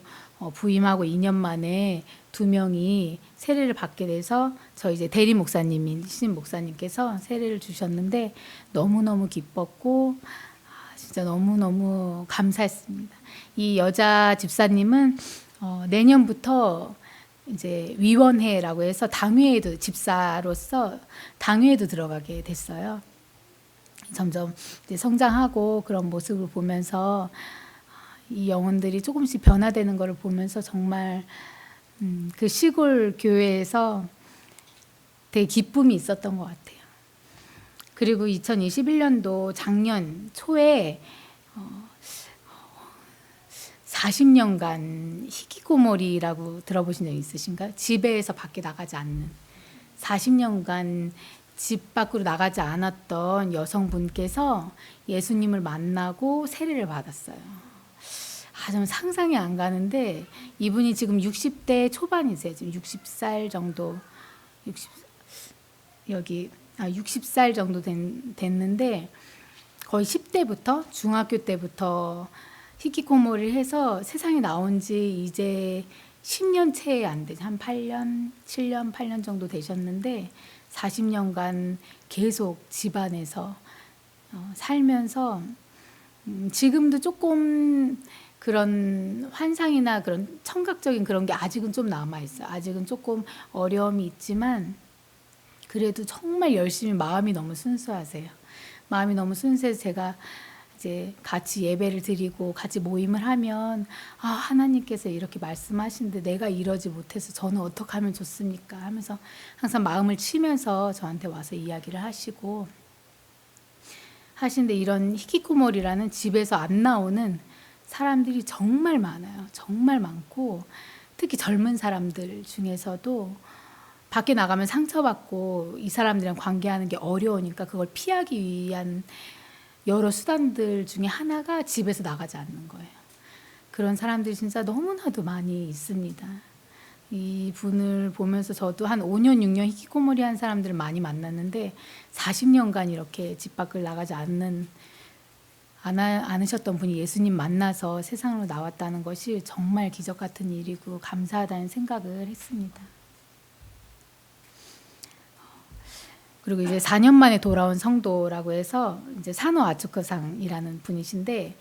부임하고 2년 만에 2명이 세례를 받게 돼서 저희 이제 대리 목사님인 신임 목사님께서 세례를 주셨는데 너무너무 기뻤고 진짜 너무너무 감사했습니다. 이 여자 집사님은 내년부터 이제 위원회라고 해서 당회에도 집사로서 당회에도 들어가게 됐어요. 점점 이제 성장하고 그런 모습을 보면서 이 영혼들이 조금씩 변화되는 것을 보면서 정말 그 시골 교회에서 되게 기쁨이 있었던 것 같아요. 그리고 2021년도 작년 초에 40년간 히키코모리라고 들어보신 적 있으신가요? 집에서 밖에 나가지 않는 40년간 집 밖으로 나가지 않았던 여성분께서 예수님을 만나고 세례를 받았어요. 좀 상상이 안 가는데 이분이 지금 60대 초반이세요. 지금 60살 정도 60살 정도 됐는데 거의 10대부터 중학교 때부터 히키코모리를 해서 세상에 나온 지 이제 10년 채 안 되죠. 한 8년 정도 되셨는데 40년간 계속 집안에서 살면서 지금도 조금 그런 환상이나 그런 청각적인 그런 게 아직은 좀 남아있어요. 아직은 조금 어려움이 있지만 그래도 정말 열심히 마음이 너무 순수하세요. 마음이 너무 순수해서 제가 이제 같이 예배를 드리고 같이 모임을 하면 하나님께서 이렇게 말씀하시는데 내가 이러지 못해서 저는 어떻게 하면 좋습니까? 하면서 항상 마음을 치면서 저한테 와서 이야기를 하시는데 이런 히키코모리라는 집에서 안 나오는 사람들이 정말 많아요. 정말 많고 특히 젊은 사람들 중에서도 밖에 나가면 상처받고 이 사람들이랑 관계하는 게 어려우니까 그걸 피하기 위한 여러 수단들 중에 하나가 집에서 나가지 않는 거예요. 그런 사람들이 진짜 너무나도 많이 있습니다. 이 분을 보면서 저도 한 5년, 6년 히키코모리 한 사람들을 많이 만났는데 40년간 이렇게 집 밖을 나가지 않으셨던 분이 예수님 만나서 세상으로 나왔다는 것이 정말 기적 같은 일이고 감사하다는 생각을 했습니다. 그리고 이제 4년 만에 돌아온 성도라고 해서 이제 사노 아츠코상이라는 분이신데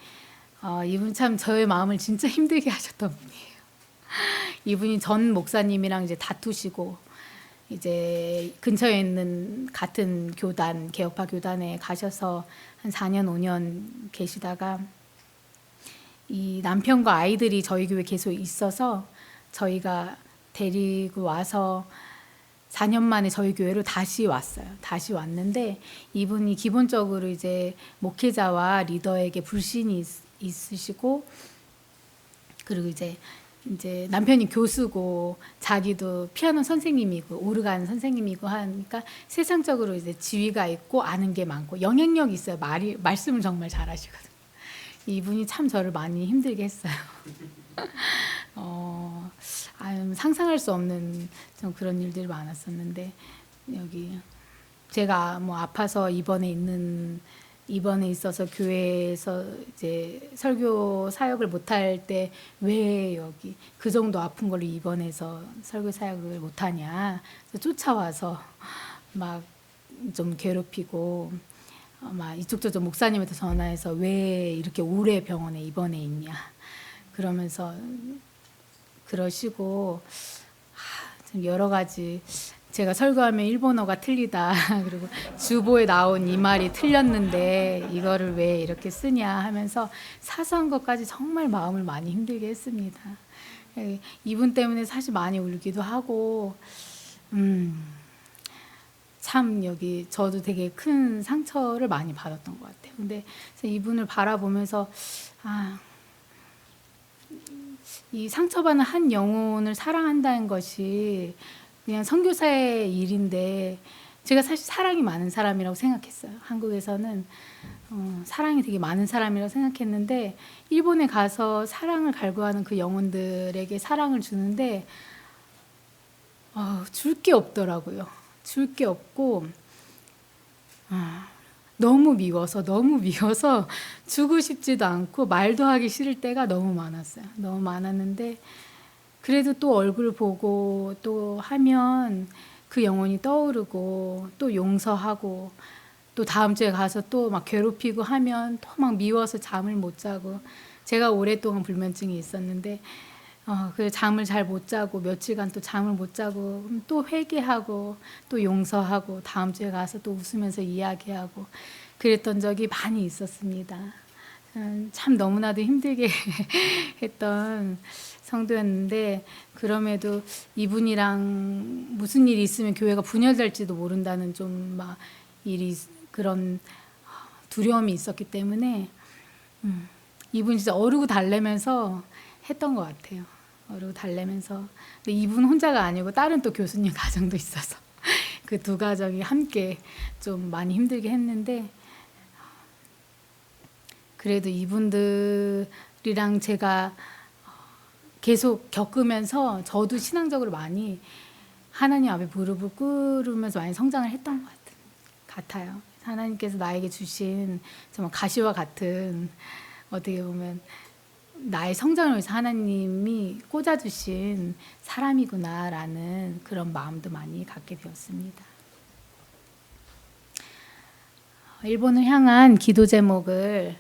이분 참 저의 마음을 진짜 힘들게 하셨던 분이에요. 이분이 전 목사님이랑 이제 다투시고 이제 근처에 있는 같은 교단, 개혁파 교단에 가셔서 한 4년, 5년 계시다가 이 남편과 아이들이 저희 교회에 계속 있어서 저희가 데리고 와서 4년 만에 저희 교회로 다시 왔어요. 다시 왔는데 이분이 기본적으로 이제 목회자와 리더에게 불신이 있으시고 그리고 이제 남편이 교수고 자기도 피아노 선생님이고 오르간 선생님이고 하니까 세상적으로 이제 지위가 있고 아는 게 많고 영향력이 있어요. 말씀을 정말 잘하시거든요. 이분이 참 저를 많이 힘들게 했어요. 상상할 수 없는 좀 그런 일들이 많았었는데 여기 제가 뭐 아파서 입원에 있어서 교회에서 이제 설교 사역을 못할 때 왜 여기 그 정도 아픈 걸로 입원해서 설교 사역을 못하냐 쫓아와서 막 좀 괴롭히고 막 이쪽 저쪽 목사님한테 전화해서 왜 이렇게 오래 병원에 입원해 있냐 그러면서 그러시고 좀 여러 가지 제가 설교하면 일본어가 틀리다 그리고 주보에 나온 이 말이 틀렸는데 이거를 왜 이렇게 쓰냐 하면서 사소한 것까지 정말 마음을 많이 힘들게 했습니다. 이분 때문에 사실 많이 울기도 하고 참 여기 저도 되게 큰 상처를 많이 받았던 것 같아요. 근데 이분을 바라보면서 이 상처받는 한 영혼을 사랑한다는 것이 그냥 선교사의 일인데 제가 사실 사랑이 많은 사람이라고 생각했어요. 한국에서는 사랑이 되게 많은 사람이라고 생각했는데 일본에 가서 사랑을 갈구하는 그 영혼들에게 사랑을 주는데 줄 게 없더라고요. 줄 게 없고 너무 미워서 주고 싶지도 않고 말도 하기 싫을 때가 너무 많았어요. 너무 많았는데 그래도 또 얼굴 보고 또 하면 그 영혼이 떠오르고 또 용서하고 또 다음 주에 가서 또 막 괴롭히고 하면 또 막 미워서 잠을 못 자고 제가 오랫동안 불면증이 있었는데 그 잠을 잘 못 자고 며칠간 또 잠을 못 자고 또 회개하고 또 용서하고 다음 주에 가서 또 웃으면서 이야기하고 그랬던 적이 많이 있었습니다. 참 너무나도 힘들게 했던 성도였는데 그럼에도 이분이랑 무슨 일이 있으면 교회가 분열될지도 모른다는 좀 막 그런 두려움이 있었기 때문에 이분이 진짜 어르고 달래면서 했던 것 같아요. 어르고 달래면서 근데 이분 혼자가 아니고 다른 또 교수님 가정도 있어서 그 두 가정이 함께 좀 많이 힘들게 했는데 그래도 이분들이랑 제가 계속 겪으면서 저도 신앙적으로 많이 하나님 앞에 무릎을 꿇으면서 많이 성장을 했던 것 같아요. 하나님께서 나에게 주신 정말 가시와 같은 어떻게 보면 나의 성장을 위해서 하나님이 꽂아주신 사람이구나라는 그런 마음도 많이 갖게 되었습니다. 일본을 향한 기도 제목을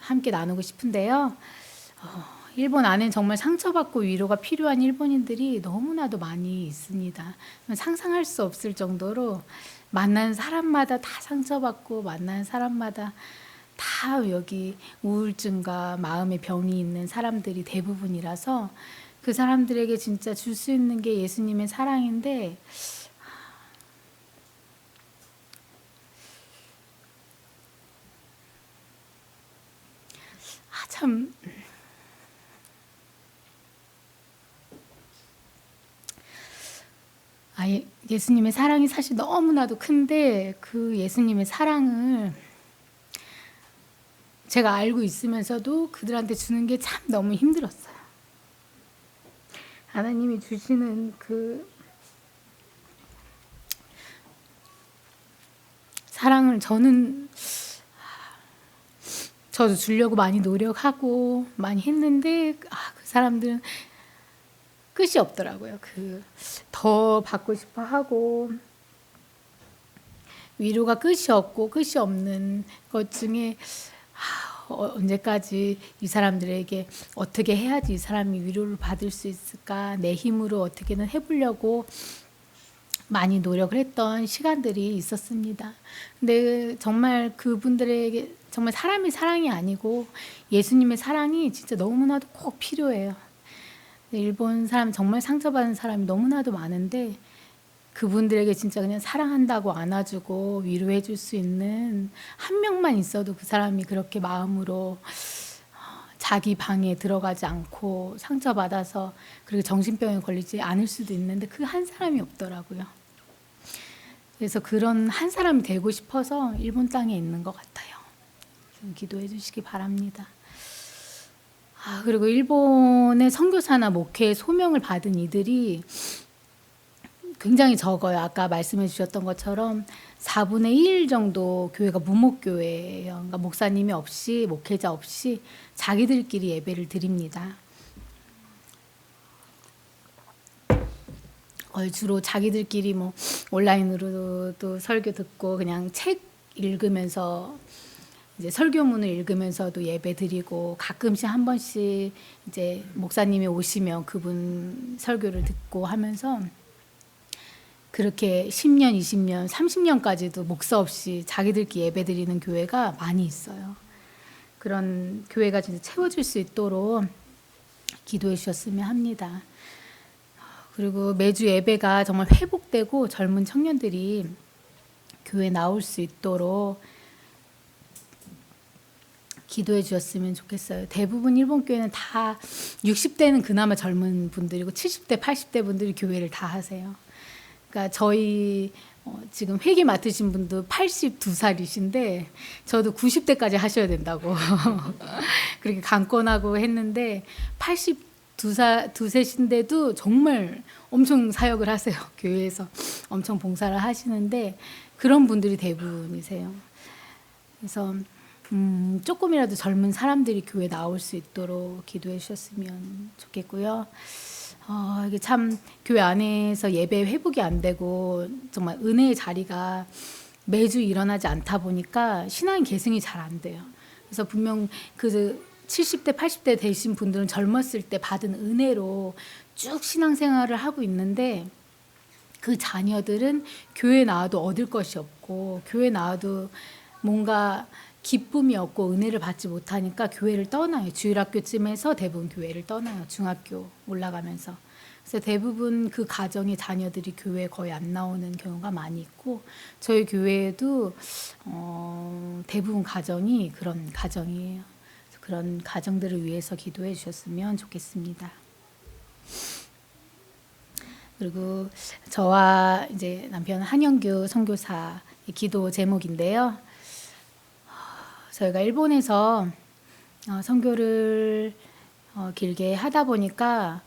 함께 나누고 싶은데요. 일본 안엔 정말 상처받고 위로가 필요한 일본인들이 너무나도 많이 있습니다. 상상할 수 없을 정도로 만나는 사람마다 다 상처받고 만나는 사람마다 다 여기 우울증과 마음의 병이 있는 사람들이 대부분이라서 그 사람들에게 진짜 줄 수 있는 게 예수님의 사랑인데 참 예수님의 사랑이 사실 너무나도 큰데 그 예수님의 사랑을 제가 알고 있으면서도 그들한테 주는 게 참 너무 힘들었어요. 하나님이 주시는 그 사랑을 저도 주려고 많이 노력하고 많이 했는데 그 사람들은 끝이 없더라고요. 더 받고 싶어 하고 위로가 끝이 없고 끝이 없는 것 중에 언제까지 이 사람들에게 어떻게 해야지 이 사람이 위로를 받을 수 있을까, 내 힘으로 어떻게든 해보려고 많이 노력을 했던 시간들이 있었습니다. 근데 정말 그분들에게 정말 사람의 사랑이 아니고 예수님의 사랑이 진짜 너무나도 꼭 필요해요. 일본 사람 정말 상처받은 사람이 너무나도 많은데 그분들에게 진짜 그냥 사랑한다고 안아주고 위로해줄 수 있는 한 명만 있어도 그 사람이 그렇게 마음으로 자기 방에 들어가지 않고 상처받아서 그리고 정신병에 걸리지 않을 수도 있는데 그 한 사람이 없더라고요. 그래서 그런 한 사람이 되고 싶어서 일본 땅에 있는 것 같아요. 좀 기도해 주시기 바랍니다. 그리고 일본의 선교사나 목회 소명을 받은 이들이 굉장히 적어요. 아까 말씀해 주셨던 것처럼 4분의 1 정도 교회가 무목교회예요. 그러니까 목사님이 없이 목회자 없이 자기들끼리 예배를 드립니다. 주로 자기들끼리 뭐 온라인으로도 설교 듣고 그냥 책 읽으면서 이제 설교문을 읽으면서도 예배 드리고 가끔씩 한 번씩 이제 목사님이 오시면 그분 설교를 듣고 하면서 그렇게 10년, 20년, 30년까지도 목사 없이 자기들끼리 예배 드리는 교회가 많이 있어요. 그런 교회가 진짜 채워질 수 있도록 기도해 주셨으면 합니다. 그리고 매주 예배가 정말 회복되고 젊은 청년들이 교회에 나올 수 있도록 기도해 주셨으면 좋겠어요. 대부분 일본 교회는 다 60대는 그나마 젊은 분들이고 70대, 80대 분들이 교회를 다 하세요. 그러니까 저희 지금 회계 맡으신 분도 82살이신데 저도 90대까지 하셔야 된다고 그렇게 강권하고 했는데 82세신데도 정말 엄청 사역을 하세요. 교회에서 엄청 봉사를 하시는데 그런 분들이 대부분이세요. 그래서 조금이라도 젊은 사람들이 교회 나올 수 있도록 기도해 주셨으면 좋겠고요. 이게 참 교회 안에서 예배 회복이 안 되고 정말 은혜의 자리가 매주 일어나지 않다 보니까 신앙 계승이 잘 안 돼요. 그래서 분명 그 70대, 80대 되신 분들은 젊었을 때 받은 은혜로 쭉 신앙생활을 하고 있는데 그 자녀들은 교회 나와도 얻을 것이 없고 교회 나와도 뭔가 기쁨이 없고 은혜를 받지 못하니까 교회를 떠나요. 주일학교쯤에서 대부분 교회를 떠나요. 중학교 올라가면서. 그래서 대부분 그 가정의 자녀들이 교회에 거의 안 나오는 경우가 많이 있고 저희 교회에도 대부분 가정이 그런 가정이에요. 그런 가정들을 위해서 기도해 주셨으면 좋겠습니다. 그리고 저와 이제 남편 한영규 선교사 기도 제목인데요. 저희가 일본에서 선교를 길게 하다 보니까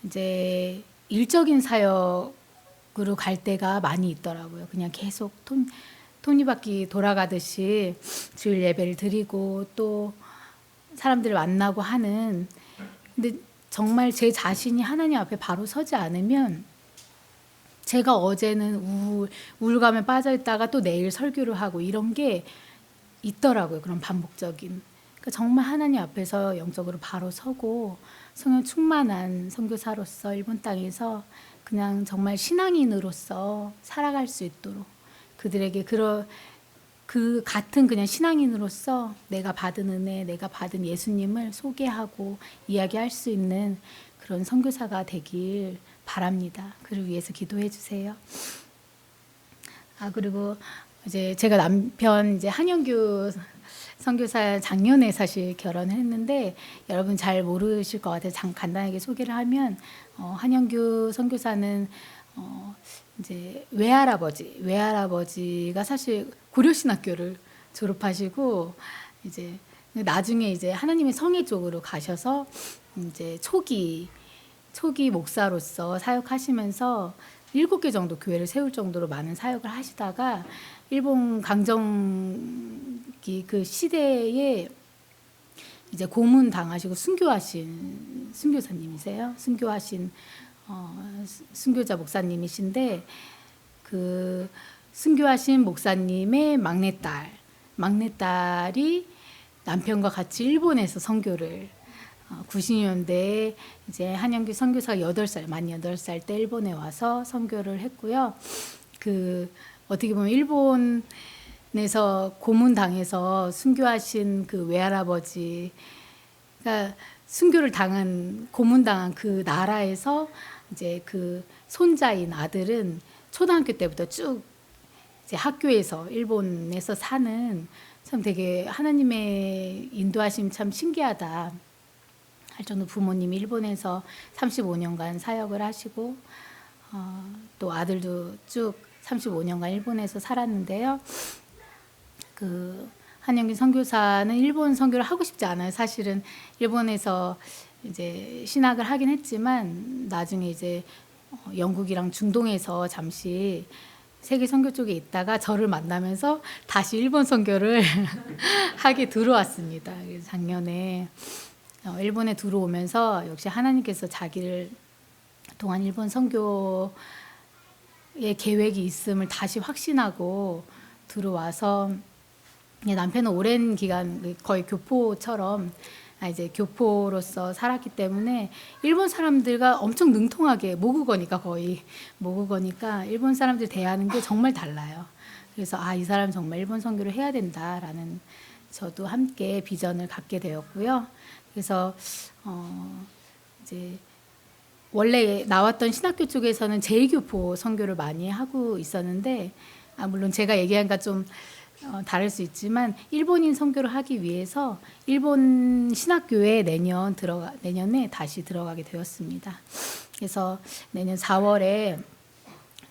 이제 일적인 사역으로 갈 때가 많이 있더라고요. 그냥 계속 톱니바퀴 돌아가듯이 주일 예배를 드리고 또 사람들을 만나고 하는. 근데 정말 제 자신이 하나님 앞에 바로 서지 않으면 제가 어제는 우울감에 빠져 있다가 또 내일 설교를 하고 이런 게 있더라고요. 그런 반복적인. 그러니까 정말 하나님 앞에서 영적으로 바로 서고 성령 충만한 선교사로서 일본 땅에서 그냥 정말 신앙인으로서 살아갈 수 있도록 그들에게 그 같은 그냥 신앙인으로서 내가 받은 은혜, 내가 받은 예수님을 소개하고 이야기할 수 있는 그런 선교사가 되길 바랍니다. 그를 위해서 기도해 주세요. 그리고 이제 제가 남편 이제 한영규 선교사 작년에 사실 결혼했는데 여러분 잘 모르실 것 같아요. 간단하게 소개를 하면 한영규 선교사는 이제 외할아버지가 사실 고려신학교를 졸업하시고 이제 나중에 이제 하나님의 성회 쪽으로 가셔서 이제 초기 목사로서 사역하시면서 7개 정도 교회를 세울 정도로 많은 사역을 하시다가 일본 강점기 그 시대에 이제 고문 당하시고 순교하신 순교사님이세요. 순교하신 순교자 목사님이신데 그 순교하신 목사님의 막내딸이 남편과 같이 일본에서 선교를 90년대에 이제 한영규 선교사가 만 8살 때 일본에 와서 선교를 했고요. 어떻게 보면 일본에서 고문당해서 순교하신 그 외할아버지가 순교를 고문당한 그 나라에서 이제 그 손자인 아들은 초등학교 때부터 쭉 이제 학교에서 일본에서 사는 참 되게 하나님의 인도하심 참 신기하다 할 정도 부모님이 일본에서 35년간 사역을 하시고 또 아들도 쭉 35년간 일본에서 살았는데요. 그 한영규 선교사는 일본 선교를 하고 싶지 않아요. 사실은 일본에서 이제 신학을 하긴 했지만 나중에 이제 영국이랑 중동에서 잠시 세계 선교 쪽에 있다가 저를 만나면서 다시 일본 선교를 하게 들어왔습니다. 그래서 작년에 일본에 들어오면서 역시 하나님께서 자기를 동안 일본 선교의 계획이 있음을 다시 확신하고 들어와서 남편은 오랜 기간 거의 교포처럼 이제 교포로서 살았기 때문에 일본 사람들과 엄청 능통하게 모국어니까 일본 사람들 대하는 게 정말 달라요. 그래서 이 사람 정말 일본 선교를 해야 된다라는 저도 함께 비전을 갖게 되었고요. 그래서 이제 원래 나왔던 신학교 쪽에서는 제2교포 선교를 많이 하고 있었는데 물론 제가 얘기하니까 좀 다를 수 있지만 일본인 선교를 하기 위해서 일본 신학교에 내년에 다시 들어가게 되었습니다. 그래서 내년 4월에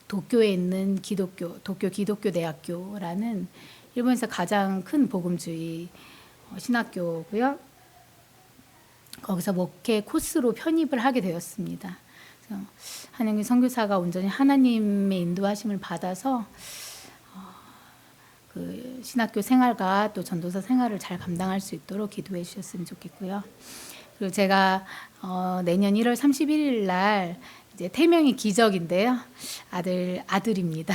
도쿄에 있는 도쿄 기독교 대학교라는 일본에서 가장 큰 복음주의 신학교고요. 거기서 목회 코스로 편입을 하게 되었습니다. 한영규 선교사가 온전히 하나님의 인도하심을 받아서 그 신학교 생활과 또 전도사 생활을 잘 감당할 수 있도록 기도해 주셨으면 좋겠고요. 그리고 제가 내년 1월 31일 날 이제 태명이 기적인데요. 아들입니다.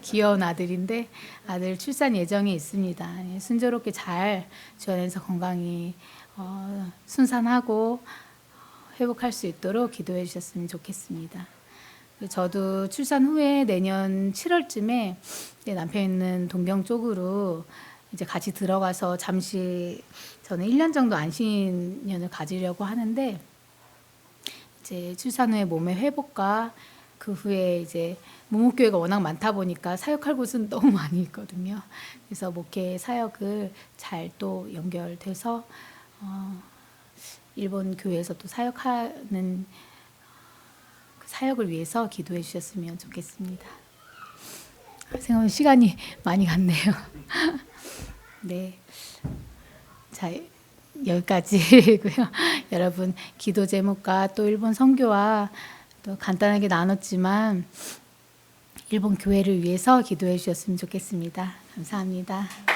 귀여운 아들인데 아들 출산 예정이 있습니다. 순조롭게 잘 주원해서 건강히 순산하고 회복할 수 있도록 기도해 주셨으면 좋겠습니다. 저도 출산 후에 내년 7월쯤에 남편 있는 동경 쪽으로 이제 같이 들어가서 잠시 저는 1년 정도 안식년을 가지려고 하는데 이제 출산 후에 몸의 회복과 그 후에 이제 모목교회가 워낙 많다 보니까 사역할 곳은 너무 많이 있거든요. 그래서 목회 사역을 잘 또 연결돼서 일본 교회에서 또 사역하는 그 사역을 위해서 기도해 주셨으면 좋겠습니다. 생각보다 시간이 많이 갔네요. 네, 자 여기까지고요. 여러분 기도 제목과 또 일본 선교와 또 간단하게 나눴지만 일본 교회를 위해서 기도해 주셨으면 좋겠습니다. 감사합니다.